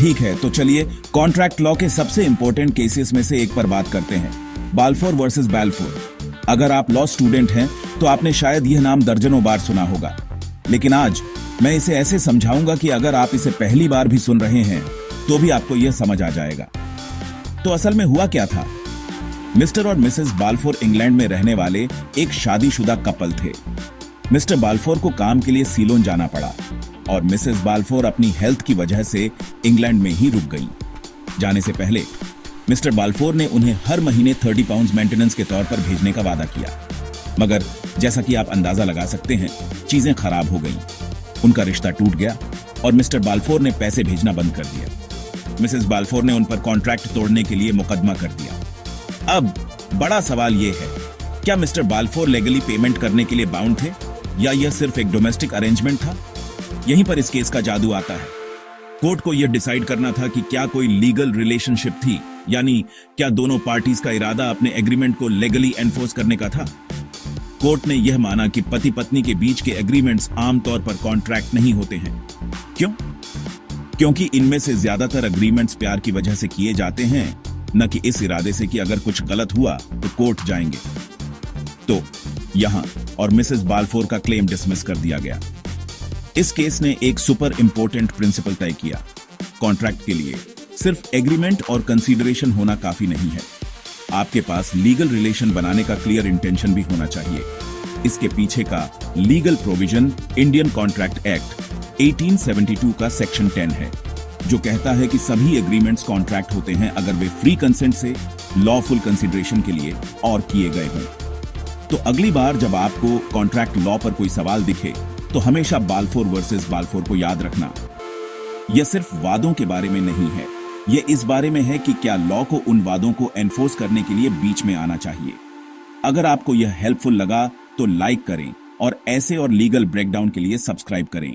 ठीक है, तो चलिए कॉन्ट्रैक्ट लॉ के सबसे इंपॉर्टेंट केसेस में से एक पर बात करते हैं, बाल्फोर वर्सेस बैल्फोर। अगर आप लॉ स्टूडेंट हैं तो आपने शायद यह नाम दर्जनों बार सुना होगा, लेकिन आज मैं इसे ऐसे समझाऊंगा कि अगर आप इसे पहली बार भी सुन रहे हैं तो भी आपको यह समझ आ जाएगा। तो असल में हुआ क्या था? मिस्टर और मिसेस बाल्फोर इंग्लैंड में रहने वाले एक शादीशुदा कपल थे। मिस्टर बाल्फोर को काम के लिए सीलोन जाना पड़ा और मिसेस बाल्फोर अपनी हेल्थ की वजह से इंग्लैंड में ही रुक गई। जाने से पहले मिस्टर बाल्फोर ने उन्हें हर महीने 30 पाउंड मेंटेनेंस के तौर पर भेजने का वादा किया, मगर जैसा कि आप अंदाजा लगा सकते हैं, चीजें खराब हो गईं। उनका रिश्ता टूट गया और मिस्टर बाल्फोर ने पैसे भेजना बंद कर दिया। मिसेस बाल्फोर ने उन पर कॉन्ट्रैक्ट तोड़ने के लिए मुकदमा कर दिया। अब बड़ा सवाल यह है, क्या मिस्टर बाल्फोर लीगली पेमेंट करने के लिए बाउंड थे या यह सिर्फ एक डोमेस्टिक अरेंजमेंट था? यहीं पर इस केस का जादू आता है। कोर्ट को यह डिसाइड करना था कि क्या कोई लीगल रिलेशनशिप थी, यानी क्या दोनों पार्टीज का इरादा अपने एग्रीमेंट को लीगली एनफोर्स करने का था। कोर्ट ने यह माना कि पति पत्नी के बीच के एग्रीमेंट्स आमतौर पर कॉन्ट्रैक्ट नहीं होते हैं। क्यों? क्योंकि इनमें से ज्यादातर एग्रीमेंट्स प्यार की वजह से किए जाते हैं, न कि इस इरादे से कि अगर कुछ गलत हुआ तो कोर्ट जाएंगे। तो यहां और मिसेस बाल्फोर का क्लेम डिसमिस कर दिया गया। इस केस ने एक सुपर इंपॉर्टेंट प्रिंसिपल तय किया, कॉन्ट्रैक्ट के लिए सिर्फ एग्रीमेंट और कंसीडरेशन होना काफी नहीं है, आपके पास लीगल रिलेशन बनाने का क्लियर इंटेंशन भी होना चाहिए। इसके पीछे का legal provision Indian contract act 1872 का सेक्शन 10 है, जो कहता है कि सभी एग्रीमेंट्स कॉन्ट्रैक्ट होते हैं अगर वे फ्री कंसेंट से लॉफुल कंसीडरेशन के लिए और किए गए हों। तो अगली बार जब आपको कॉन्ट्रैक्ट लॉ पर कोई सवाल दिखे तो हमेशा बाल्फोर वर्सेस बाल्फोर को याद रखना। यह सिर्फ वादों के बारे में नहीं है, यह इस बारे में है कि क्या लॉ को उन वादों को एनफोर्स करने के लिए बीच में आना चाहिए। अगर आपको यह हेल्पफुल लगा तो लाइक करें और ऐसे और लीगल ब्रेकडाउन के लिए सब्सक्राइब करें।